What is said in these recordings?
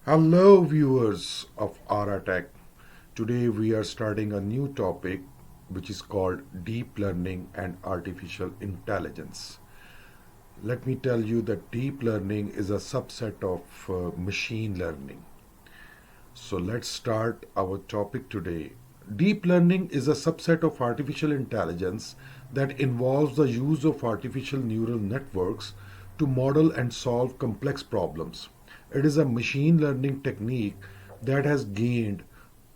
Hello, viewers of AraaTech. Today we are starting a new topic which is called deep learning and artificial intelligence. Let me tell you that deep learning is a subset of machine learning. So let's start our topic today. Deep learning is a subset of artificial intelligence that involves the use of artificial neural networks to model and solve complex problems. It is a machine learning technique that has gained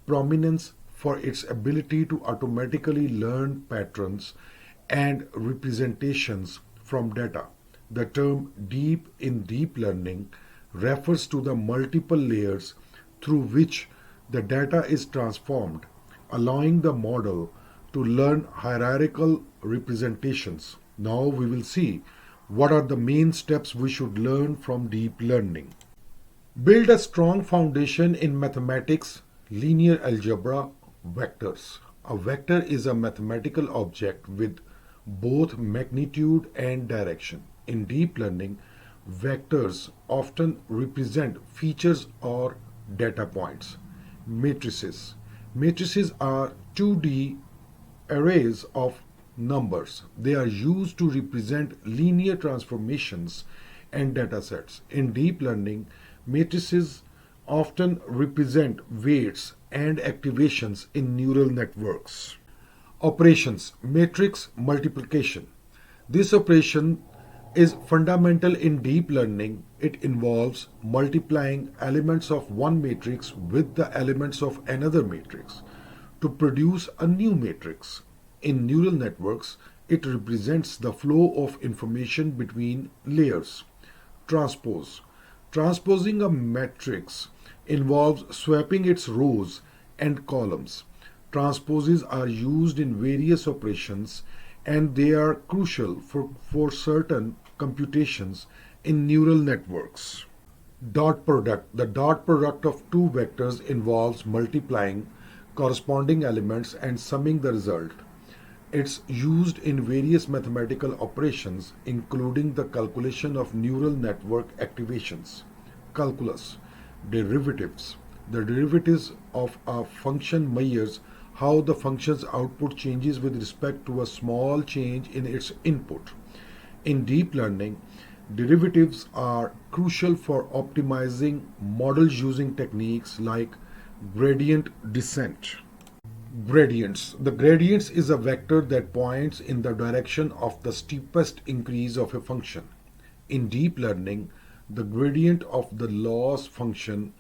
prominence for its ability to automatically learn patterns and representations from data. The term deep in deep learning refers to the multiple layers through which the data is transformed, allowing the model to learn hierarchical representations. Now we will see what are the main steps we should learn from deep learning. Build a strong foundation in mathematics, linear algebra, vectors. A vector is a mathematical object with both magnitude and direction. In deep learning, vectors often represent features or data points. Matrices. Matrices are 2D arrays of numbers. They are used to represent linear transformations and data sets. In deep learning, matrices often represent weights and activations in neural networks. Operations. Matrix multiplication. This operation is fundamental in deep learning. It involves multiplying elements of one matrix with the elements of another matrix to produce a new matrix. In neural networks, it represents the flow of information between layers. Transpose. Transposing a matrix involves swapping its rows and columns. Transposes are used in various operations and they are crucial for certain computations in neural networks. Dot product. The dot product of two vectors involves multiplying corresponding elements and summing the result. It's used in various mathematical operations, including the calculation of neural network activations. Calculus. Derivatives. The derivatives of a function measures how the function's output changes with respect to a small change in its input. In deep learning, derivatives are crucial for optimizing models using techniques like gradient descent. Gradients. The gradients is a vector that points in the direction of the steepest increase of a function. In deep learning, the gradient of the loss function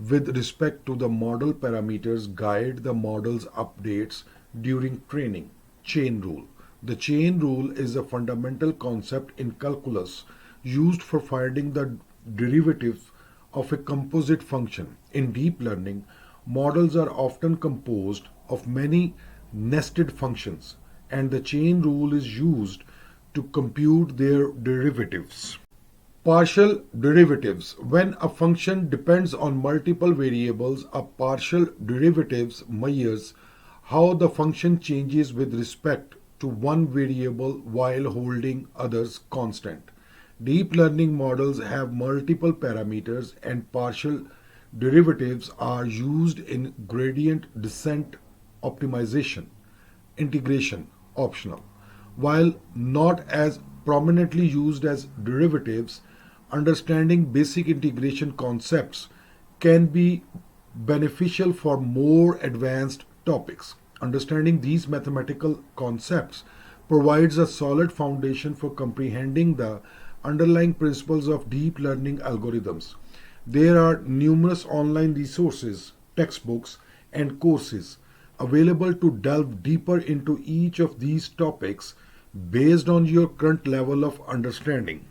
with respect to the model parameters guide the model's updates during training. Chain rule. The chain rule is a fundamental concept in calculus used for finding the derivative of a composite function. In deep learning, models are often composed of many nested functions, and the chain rule is used to compute their derivatives. Partial derivatives. When a function depends on multiple variables, a partial derivatives measures how the function changes with respect to one variable while holding others constant. Deep learning models have multiple parameters and partial derivatives are used in gradient descent optimization. Integration optional. While not as prominently used as derivatives, understanding basic integration concepts can be beneficial for more advanced topics. Understanding these mathematical concepts provides a solid foundation for comprehending the underlying principles of deep learning algorithms. There are numerous online resources, textbooks, and courses available to delve deeper into each of these topics based on your current level of understanding.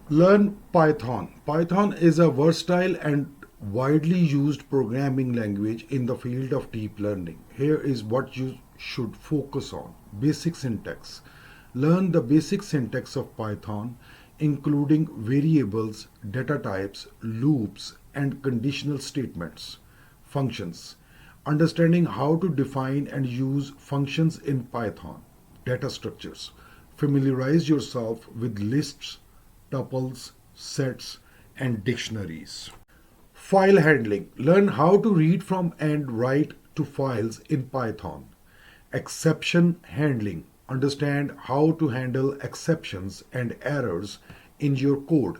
Learn Python. Python is a versatile and widely used programming language in the field of deep learning. Here is what you should focus on. Basic syntax. Learn the basic syntax of Python, including variables, data types, loops, and conditional statements. Functions. Understanding how to define and use functions in Python. Data structures. Familiarize yourself with lists, tuples, sets, and dictionaries. File handling. Learn how to read from and write to files in Python. Exception handling. Understand how to handle exceptions and errors in your code.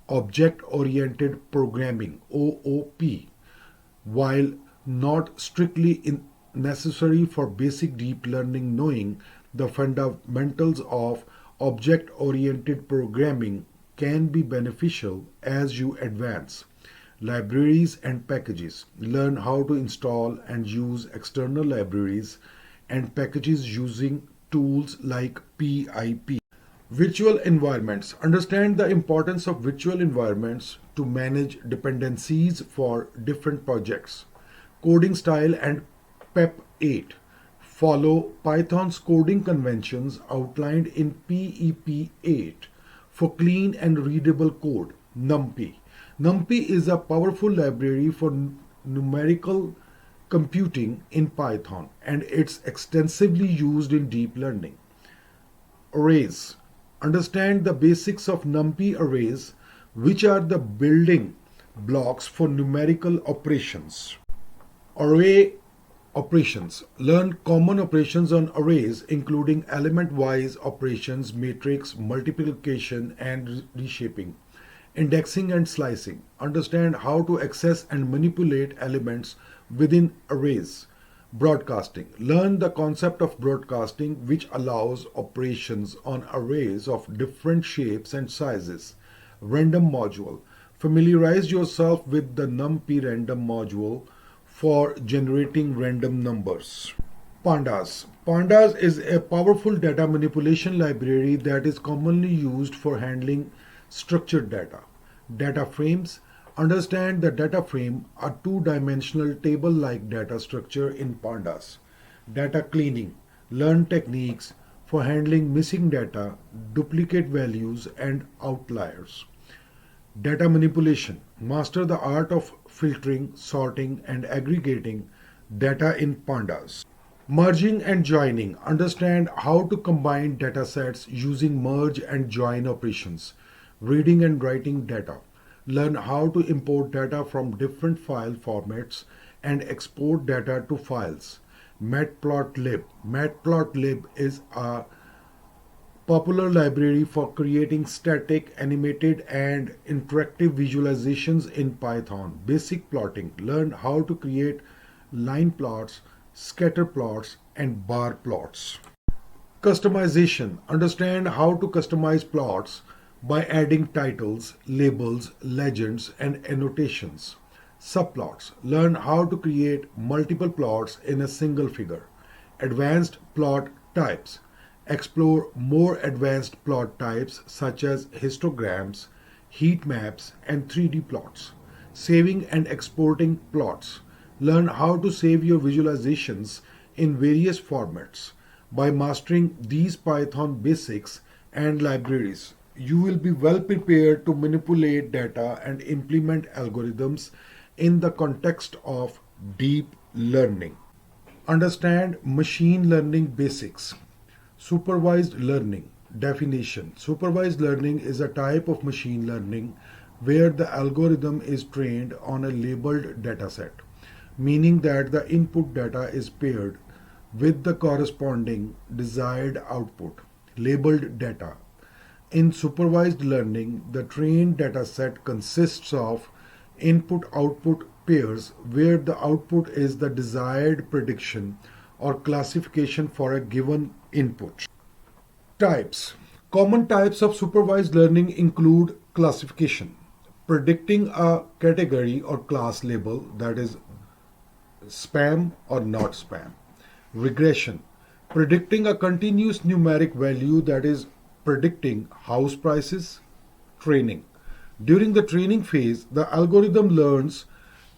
Object-oriented programming (OOP). While not strictly necessary for basic deep learning, knowing the fundamentals of object-oriented programming can be beneficial as you advance. Libraries and packages. Learn how to install and use external libraries and packages using tools like pip. Virtual environments. Understand the importance of virtual environments to manage dependencies for different projects. Coding style and PEP 8. Follow Python's coding conventions outlined in PEP 8 for clean and readable code. NumPy. NumPy is a powerful library for numerical computing in Python, and it's extensively used in deep learning. Arrays. Understand the basics of NumPy arrays, which are the building blocks for numerical operations. Array operations. Learn common operations on arrays, including element-wise operations, matrix, multiplication, and reshaping. Indexing and slicing. Understand how to access and manipulate elements within arrays. Broadcasting. Learn the concept of broadcasting, which allows operations on arrays of different shapes and sizes. Random module. Familiarize yourself with the NumPy random module for generating random numbers. Pandas. Pandas is a powerful data manipulation library that is commonly used for handling structured data. Data frames. Understand the data frame, a two-dimensional table-like data structure in Pandas. Data cleaning. Learn techniques for handling missing data, duplicate values, and outliers. Data manipulation. Master the art of filtering, sorting, and aggregating data in Pandas. Merging and joining. Understand how to combine datasets using merge and join operations. Reading and writing data. Learn how to import data from different file formats and export data to files. Matplotlib. Matplotlib is a popular library for creating static, animated, and interactive visualizations in Python. Basic plotting. Learn how to create line plots, scatter plots, and bar plots. Customization. Understand how to customize plots by adding titles, labels, legends, and annotations. Subplots. Learn how to create multiple plots in a single figure. Advanced plot types. Explore more advanced plot types such as histograms, heat maps, and 3D plots. Saving and exporting plots. Learn how to save your visualizations in various formats. By mastering these Python basics and libraries, you will be well prepared to manipulate data and implement algorithms in the context of deep learning. Understand machine learning basics. Supervised learning. Definition. Supervised learning is a type of machine learning where the algorithm is trained on a labeled dataset, meaning that the input data is paired with the corresponding desired output, labeled data. In supervised learning, the trained dataset consists of input-output pairs where the output is the desired prediction or classification for a given input. Types. Common types of supervised learning include classification, predicting a category or class label, that is spam or not spam. Regression, predicting a continuous numeric value, that is predicting house prices. Training. During the training phase, the algorithm learns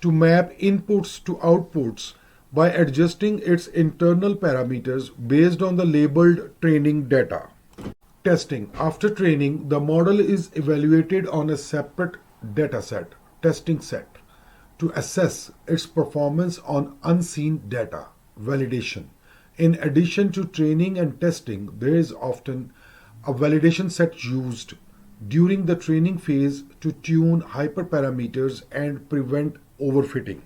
to map inputs to outputs by adjusting its internal parameters based on the labeled training data. Testing. After training, the model is evaluated on a separate dataset, testing set, to assess its performance on unseen data. Validation. In addition to training and testing, there is often a validation set used during the training phase to tune hyperparameters and prevent overfitting.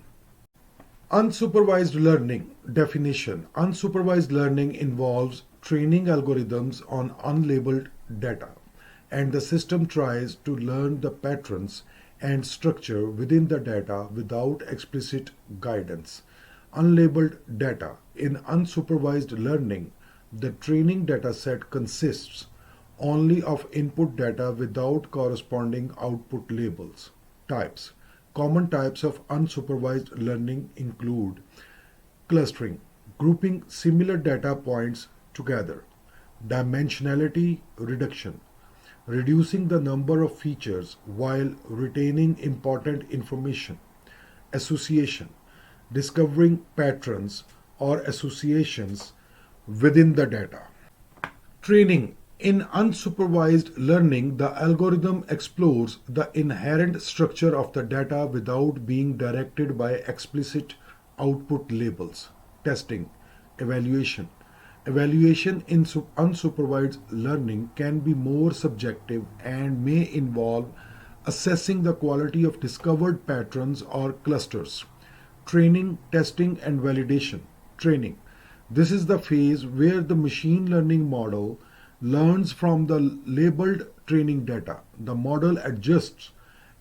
Unsupervised learning definition. Unsupervised learning involves training algorithms on unlabeled data, and the system tries to learn the patterns and structure within the data without explicit guidance. Unlabeled data. In unsupervised learning, the training dataset consists only of input data without corresponding output labels. Types. Common types of unsupervised learning include clustering, grouping similar data points together; dimensionality reduction, reducing the number of features while retaining important information; association, discovering patterns or associations within the data. Training. In unsupervised learning, the algorithm explores the inherent structure of the data without being directed by explicit output labels. Testing. Evaluation. Evaluation in unsupervised learning can be more subjective and may involve assessing the quality of discovered patterns or clusters. Training, testing, and validation. Training. This is the phase where the machine learning model learns from the labeled training data. The model adjusts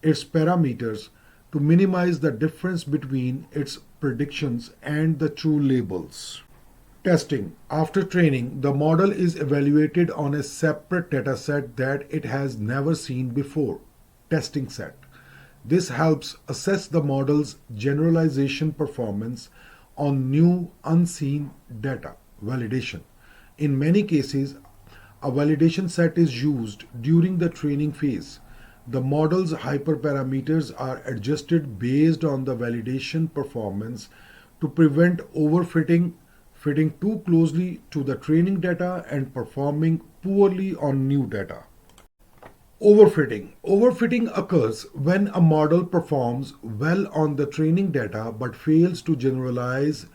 its parameters to minimize the difference between its predictions and the true labels. Testing. After training, the model is evaluated on a separate dataset that it has never seen before. Testing set. This helps assess the model's generalization performance on new unseen data. Validation. In many cases, a validation set is used during the training phase. The model's hyperparameters are adjusted based on the validation performance to prevent overfitting, fitting too closely to the training data, and performing poorly on new data. Overfitting. Overfitting occurs when a model performs well on the training data but fails to generalize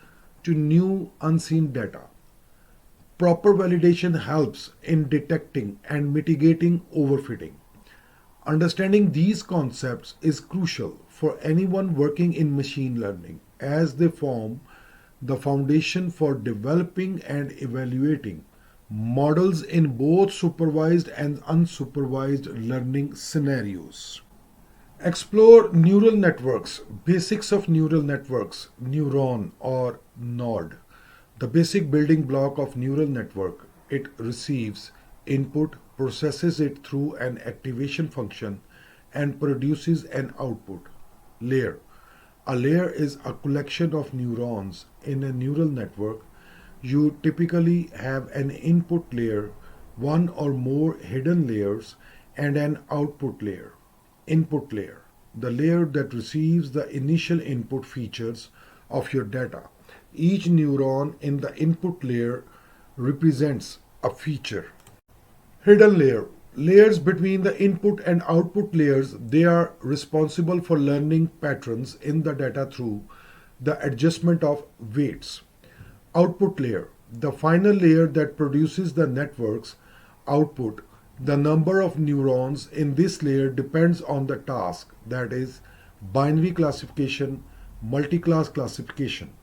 to new unseen data. Proper validation helps in detecting and mitigating overfitting. Understanding these concepts is crucial for anyone working in machine learning, as they form the foundation for developing and evaluating models in both supervised and unsupervised learning scenarios. Explore neural networks. Basics of neural networks. Neuron or node. The basic building block of neural network. It receives input, processes it through an activation function, and produces an output. Layer. A layer is a collection of neurons in a neural network. You typically have an input layer, one or more hidden layers, and an output layer. Input layer. The layer that receives the initial input features of your data. Each neuron in the input layer represents a feature. Hidden layer. Layers between the input and output layers. They are responsible for learning patterns in the data through the adjustment of weights. Output layer. The final layer that produces the network's output. The number of neurons in this layer depends on the task, that is, binary classification, multi-class classification.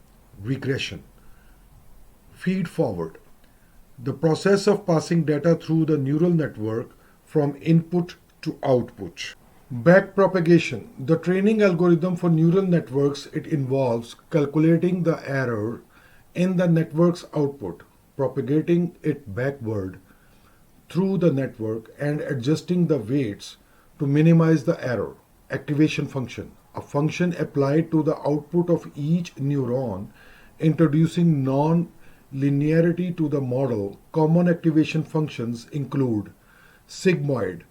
Regression. Feed forward. The process of passing data through the neural network from input to output. Backpropagation. The training algorithm for neural networks, it involves calculating the error in the network's output, propagating it backward through the network, and adjusting the weights to minimize the error. Activation function. A function applied to the output of each neuron, introducing non-linearity to the model. Common activation functions include sigmoid,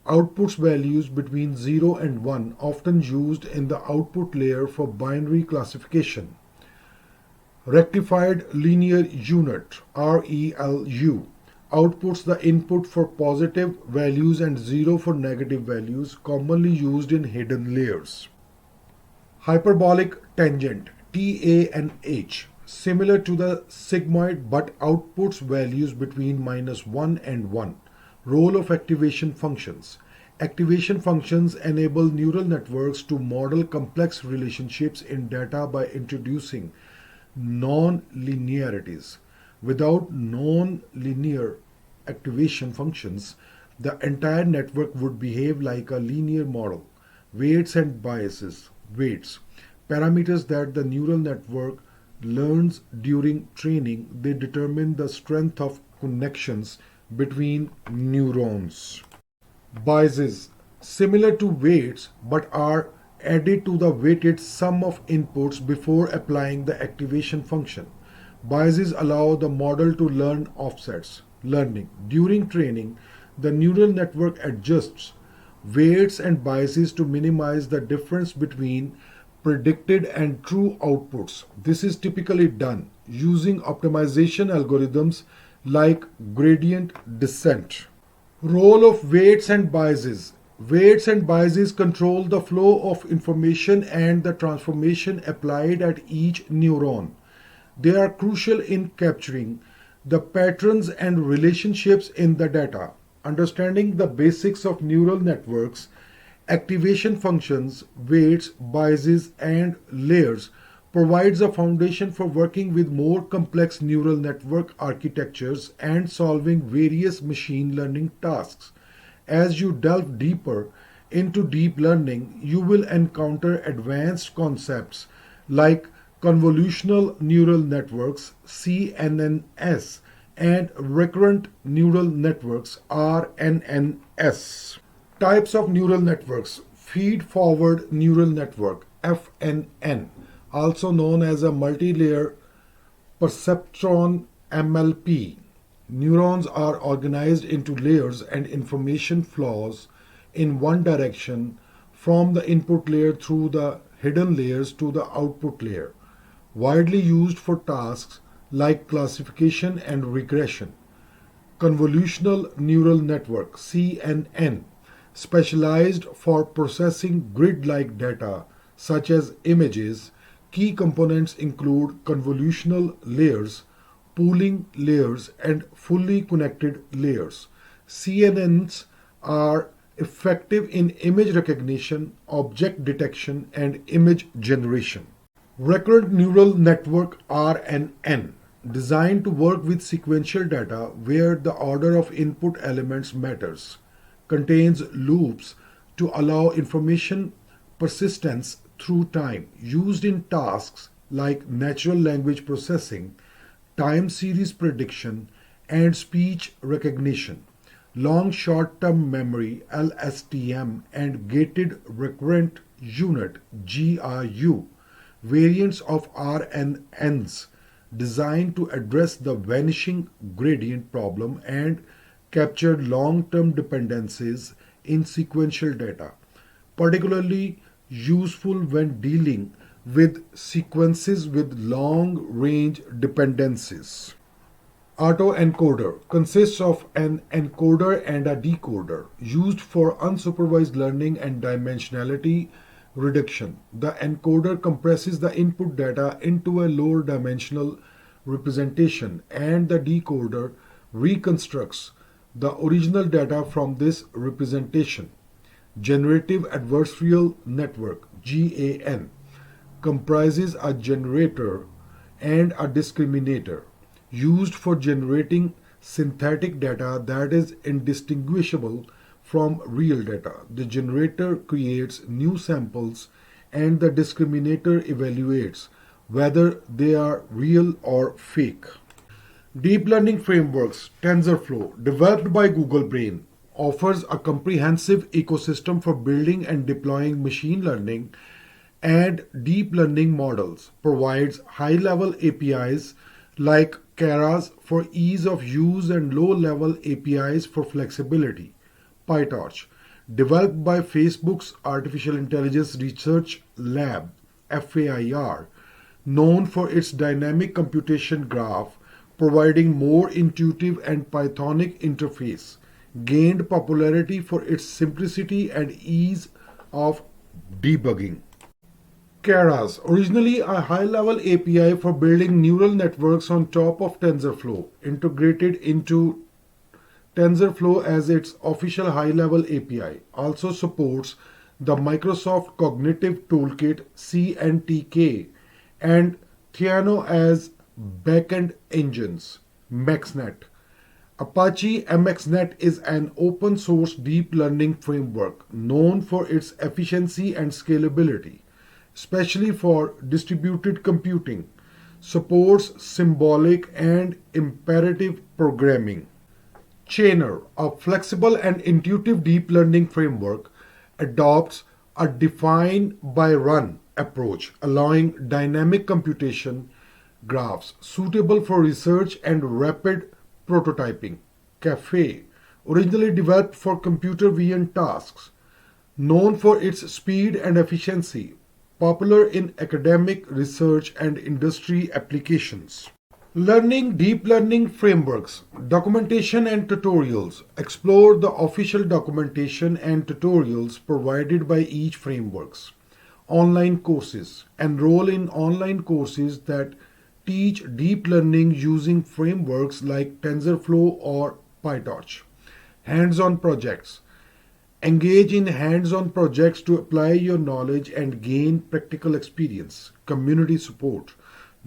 outputs values between 0 and 1, often used in the output layer for binary classification. Rectified linear unit, ReLU, outputs the input for positive values and 0 for negative values, commonly used in hidden layers. Hyperbolic tangent, TANH, similar to the sigmoid but outputs values between -1 and 1. Role of activation functions. Activation functions enable neural networks to model complex relationships in data by introducing non-linearities. Without non-linear activation functions, the entire network would behave like a linear model. Weights and biases. Weights. Parameters that the neural network learns during training, they determine the strength of connections between neurons. Biases, similar to weights but are added to the weighted sum of inputs before applying the activation function. Biases allow the model to learn offsets. Learning. During training, the neural network adjusts weights and biases to minimize the difference between predicted and true outputs. This is typically done using optimization algorithms like gradient descent. Role of weights and biases. Weights and biases control the flow of information and the transformation applied at each neuron. They are crucial in capturing the patterns and relationships in the data. Understanding the basics of neural networks, activation functions, weights, biases, and layers provides a foundation for working with more complex neural network architectures and solving various machine learning tasks. As you delve deeper into deep learning, you will encounter advanced concepts like convolutional neural networks (CNNs) and recurrent neural networks (RNNs). Types of neural networks. Feed-forward neural network (FNN), also known as a multi-layer perceptron MLP. Neurons are organized into layers and information flows in one direction from the input layer through the hidden layers to the output layer. Widely used for tasks like classification and regression. Convolutional neural network (CNN), specialized for processing grid-like data such as images. Key components include convolutional layers, pooling layers, and fully connected layers. CNNs are effective in image recognition, object detection, and image generation. Recurrent neural network (RNN), designed to work with sequential data where the order of input elements matters, contains loops to allow information persistence through time, used in tasks like natural language processing, time series prediction, and speech recognition. Long short-term memory (LSTM) and gated recurrent unit (GRU), variants of RNNs designed to address the vanishing gradient problem and capture long-term dependencies in sequential data, particularly useful when dealing with sequences with long-range dependencies. Autoencoder consists of an encoder and a decoder used for unsupervised learning and dimensionality reduction. The encoder compresses the input data into a lower dimensional representation, and the decoder reconstructs the original data from this representation. Generative Adversarial Network (GAN) comprises a generator and a discriminator used for generating synthetic data that is indistinguishable from real data. The generator creates new samples and the discriminator evaluates whether they are real or fake. Deep learning frameworks. TensorFlow, developed by Google Brain, offers a comprehensive ecosystem for building and deploying machine learning and deep learning models, provides high-level APIs like Keras for ease of use and low-level APIs for flexibility. PyTorch, developed by Facebook's Artificial Intelligence Research Lab, FAIR, known for its dynamic computation graph, providing more intuitive and Pythonic interface, gained popularity for its simplicity and ease of debugging. Keras, originally a high-level API for building neural networks on top of TensorFlow, integrated into TensorFlow as its official high-level API, also supports the Microsoft Cognitive Toolkit CNTK and Theano as backend engines, MaxNet. Apache MXNet is an open source deep learning framework known for its efficiency and scalability, especially for distributed computing, supports symbolic and imperative programming. Chainer, a flexible and intuitive deep learning framework, adopts a define by run approach, allowing dynamic computation graphs suitable for research and rapid prototyping. Caffe, originally developed for computer vision tasks, known for its speed and efficiency, popular in academic research and industry applications. Learning deep learning frameworks, documentation and tutorials. Explore the official documentation and tutorials provided by each frameworks. Online courses. Enroll in online courses that teach deep learning using frameworks like TensorFlow or PyTorch. Hands-on projects. Engage in hands-on projects to apply your knowledge and gain practical experience. Community support.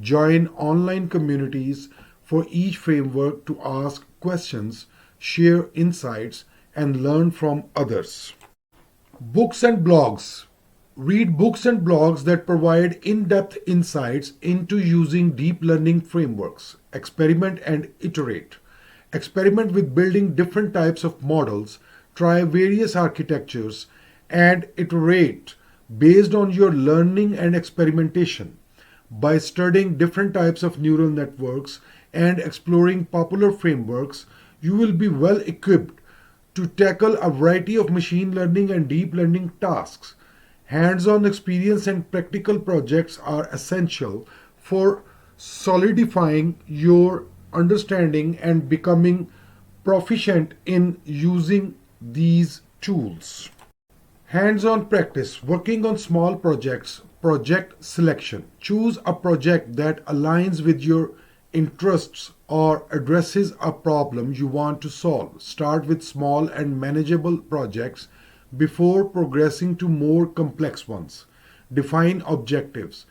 Join online communities for each framework to ask questions, share insights, and learn from others. Books and blogs. Read books and blogs that provide in-depth insights into using deep learning frameworks. Experiment and iterate. Experiment with building different types of models, try various architectures, and iterate based on your learning and experimentation. By studying different types of neural networks and exploring popular frameworks, you will be well equipped to tackle a variety of machine learning and deep learning tasks. Hands-on experience and practical projects are essential for solidifying your understanding and becoming proficient in using these tools. Hands-on practice, working on small projects, project selection. Choose a project that aligns with your interests or addresses a problem you want to solve. Start with small and manageable projects before progressing to more complex ones. Define objectives.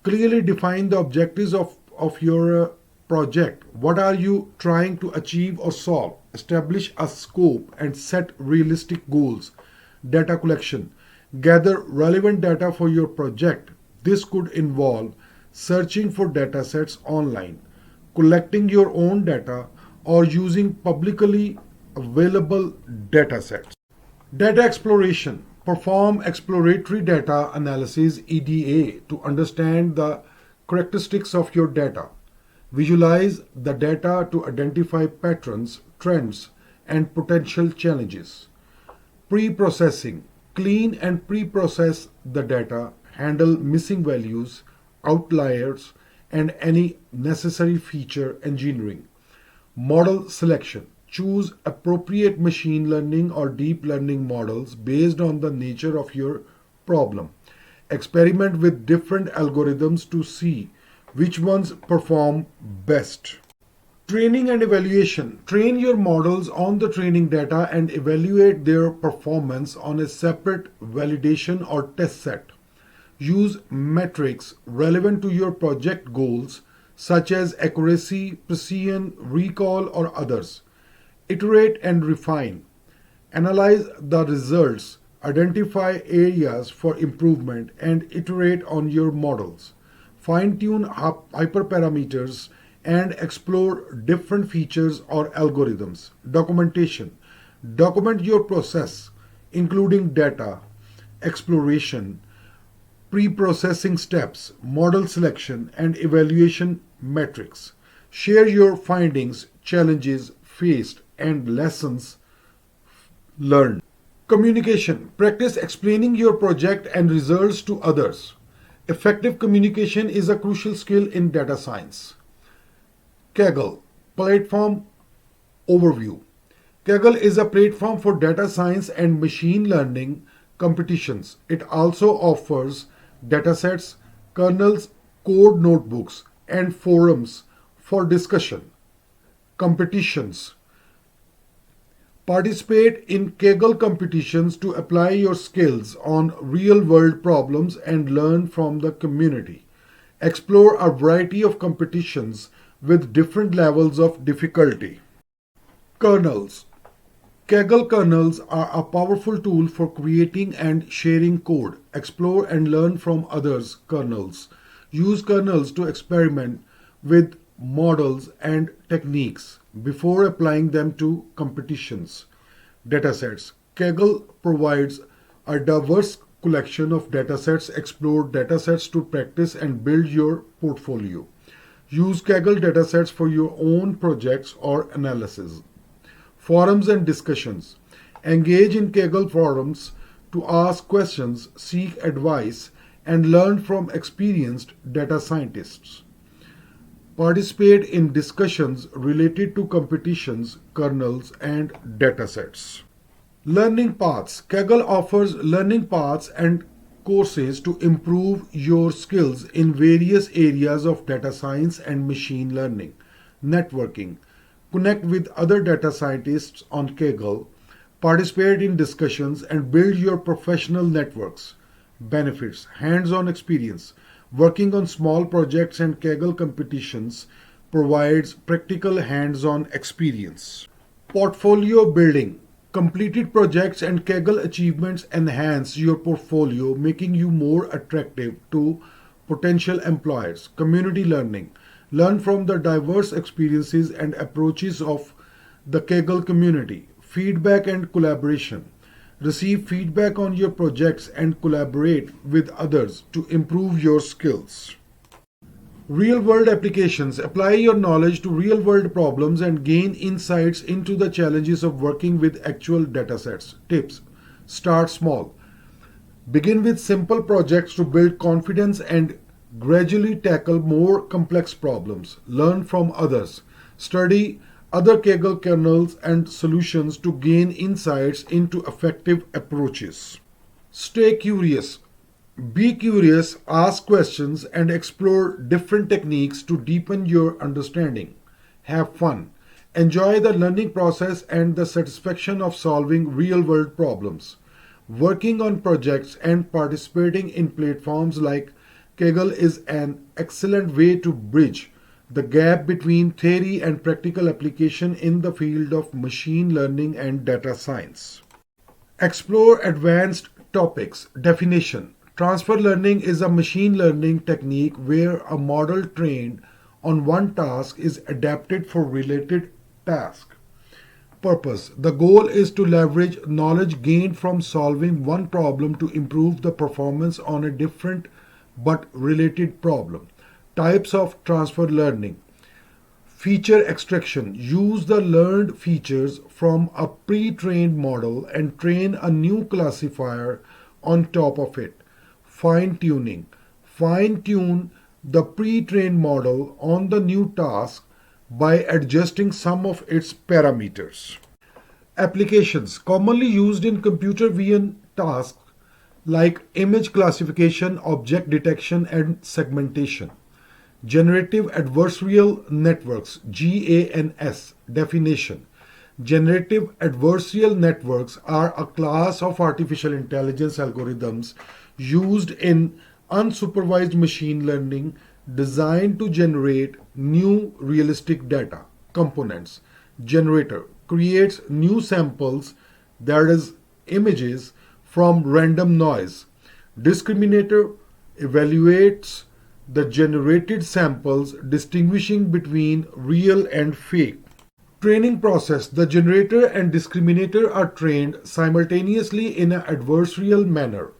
Clearly define the objectives of your project. What are you trying to achieve or solve? Establish a scope and set realistic goals. Data collection. Gather relevant data for your project. This could involve searching for datasets online, collecting your own data, or using publicly available datasets. Data exploration. Perform exploratory data analysis EDA to understand the characteristics of your data. Visualize the data to identify patterns, trends, and potential challenges. Pre-processing. Clean and pre-process the data, handle missing values, outliers, and any necessary feature engineering. Model selection. Choose appropriate machine learning or deep learning models based on the nature of your problem. Experiment with different algorithms to see which ones perform best. Training and evaluation. Train your models on the training data and evaluate their performance on a separate validation or test set. Use metrics relevant to your project goals such as accuracy, precision, recall, or others. Iterate and refine. Analyze the results, identify areas for improvement, and iterate on your models. Fine-tune hyperparameters and explore different features or algorithms. Documentation. Document your process, including data, exploration, pre-processing steps, model selection, and evaluation metrics. Share your findings, challenges faced, and lessons learned. Communication. Practice explaining your project and results to others. Effective communication is a crucial skill in data science. Kaggle, platform overview. Kaggle is a platform for data science and machine learning competitions. It also offers datasets, kernels, code notebooks, and forums for discussion. Competitions. Participate in Kaggle competitions to apply your skills on real-world problems and learn from the community. Explore a variety of competitions with different levels of difficulty. Kernels. Kaggle kernels are a powerful tool for creating and sharing code. Explore and learn from others' kernels. Use kernels to experiment with models and techniques before applying them to competitions. Datasets. Kaggle provides a diverse collection of datasets. Explore datasets to practice and build your portfolio. Use Kaggle datasets for your own projects or analysis. Forums and discussions. Engage in Kaggle forums to ask questions, seek advice, and learn from experienced data scientists. Participate in discussions related to competitions, kernels, and datasets. Learning paths. Kaggle offers learning paths and courses to improve your skills in various areas of data science and machine learning. Networking. Connect with other data scientists on Kaggle, participate in discussions, and build your professional networks. Benefits. Hands-on experience. Working on small projects and Kaggle competitions provides practical hands-on experience. Portfolio building. Completed projects and Kaggle achievements enhance your portfolio, making you more attractive to potential employers. Community learning. Learn from the diverse experiences and approaches of the Kaggle community. Feedback and collaboration. Receive feedback on your projects and collaborate with others to improve your skills. Real-world applications. Apply your knowledge to real-world problems and gain insights into the challenges of working with actual datasets. Tips. Start small. Begin with simple projects to build confidence and gradually tackle more complex problems. Learn from others. Study other Kaggle kernels and solutions to gain insights into effective approaches. Stay curious. Be curious, ask questions, and explore different techniques to deepen your understanding. Have fun. Enjoy the learning process and the satisfaction of solving real-world problems. Working on projects and participating in platforms like Kaggle is an excellent way to bridge the gap between theory and practical application in the field of machine learning and data science. Explore advanced topics. Definition. Transfer learning is a machine learning technique where a model trained on one task is adapted for related tasks. Purpose. The goal is to leverage knowledge gained from solving one problem to improve the performance on a different but related problem. Types of transfer learning. Feature extraction. Use the learned features from a pre-trained model and train a new classifier on top of it. Fine-tuning. Fine-tune the pre-trained model on the new task by adjusting some of its parameters. Applications commonly used in computer vision tasks like image classification, object detection, and segmentation. Generative adversarial networks, GANS. Definition. Generative adversarial networks are a class of artificial intelligence algorithms used in unsupervised machine learning designed to generate new realistic data. Components. Generator creates new samples, that is, images, from random noise. Discriminator evaluates the generated samples, distinguishing between real and fake. Training process. The generator and discriminator are trained simultaneously in an adversarial manner.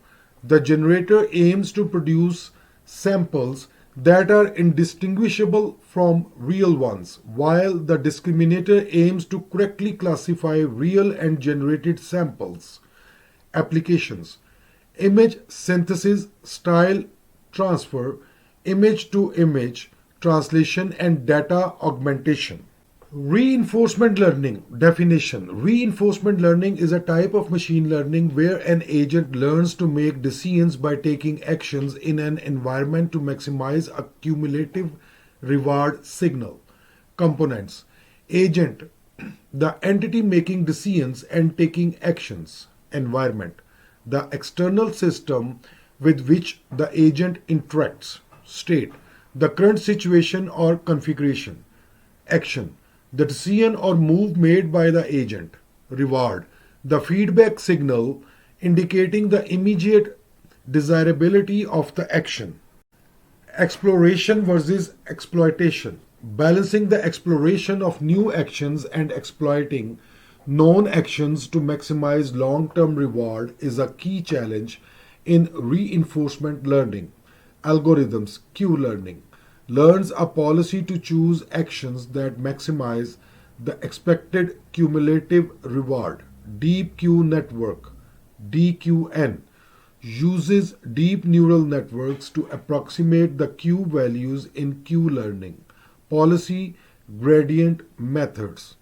The generator aims to produce samples that are indistinguishable from real ones, while the discriminator aims to correctly classify real and generated samples. Applications. Image synthesis, style transfer, image to image translation, and data augmentation. Reinforcement learning. Definition. Reinforcement learning is a type of machine learning where an agent learns to make decisions by taking actions in an environment to maximize a cumulative reward signal. Components. Agent The entity making decisions and taking actions. Environment. The external system with which the agent interacts. State. The current situation or configuration. Action. The decision or move made by the agent. Reward. The feedback signal indicating the immediate desirability of the action. Exploration versus exploitation. Balancing the exploration of new actions and exploiting known actions to maximize long-term reward is a key challenge in reinforcement learning. Algorithms, Q learning, learns a policy to choose actions that maximize the expected cumulative reward. Deep Q network, DQN, uses deep neural networks to approximate the Q values in Q learning. Policy gradient methods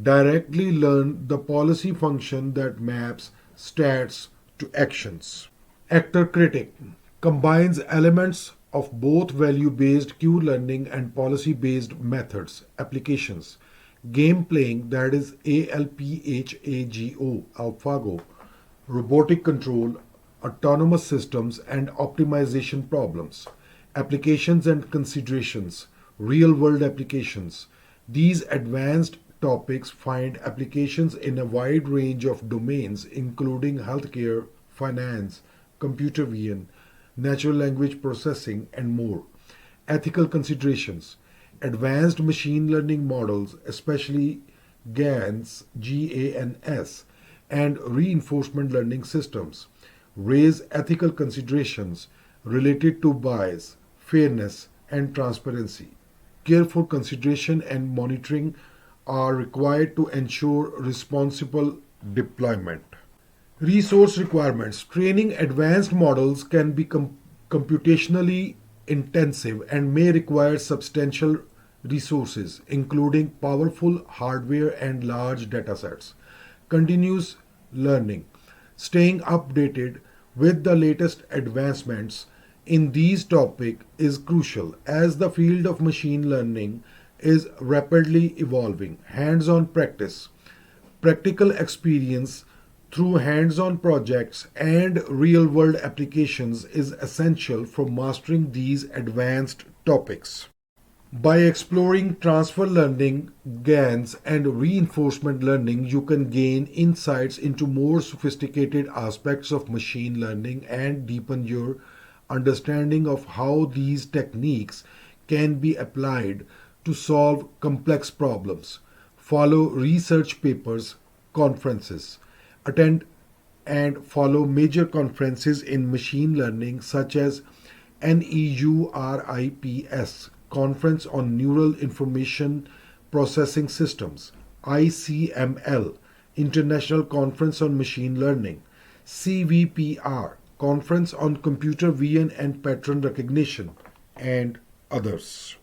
directly learn the policy function that maps stats to actions. Actor critic combines elements of both value-based Q learning and policy-based methods. Applications. Game playing, that is ALPHAGO, AlphaGo, robotic control, autonomous systems, and optimization problems. Applications and considerations. Real world applications. These advanced topics find applications in a wide range of domains, including healthcare, finance, computer vision, natural language processing, and more. Ethical considerations. Advanced machine learning models, especially GANs, GANS, and reinforcement learning systems, raise ethical considerations related to bias, fairness, and transparency. Careful consideration and monitoring are required to ensure responsible deployment. Resource requirements. Training advanced models can be computationally intensive and may require substantial resources, including powerful hardware and large datasets. Continuous learning. Staying updated with the latest advancements in these topics is crucial as the field of machine learning is rapidly evolving. Hands-on practice. Practical experience through hands-on projects and real-world applications is essential for mastering these advanced topics. By exploring transfer learning, GANs, and reinforcement learning, you can gain insights into more sophisticated aspects of machine learning and deepen your understanding of how these techniques can be applied to solve complex problems. Follow research papers, conferences. Attend and follow major conferences in machine learning such as NEURIPS, Conference on Neural Information Processing Systems, ICML, International Conference on Machine Learning, CVPR, Conference on Computer Vision and Pattern Recognition, and others.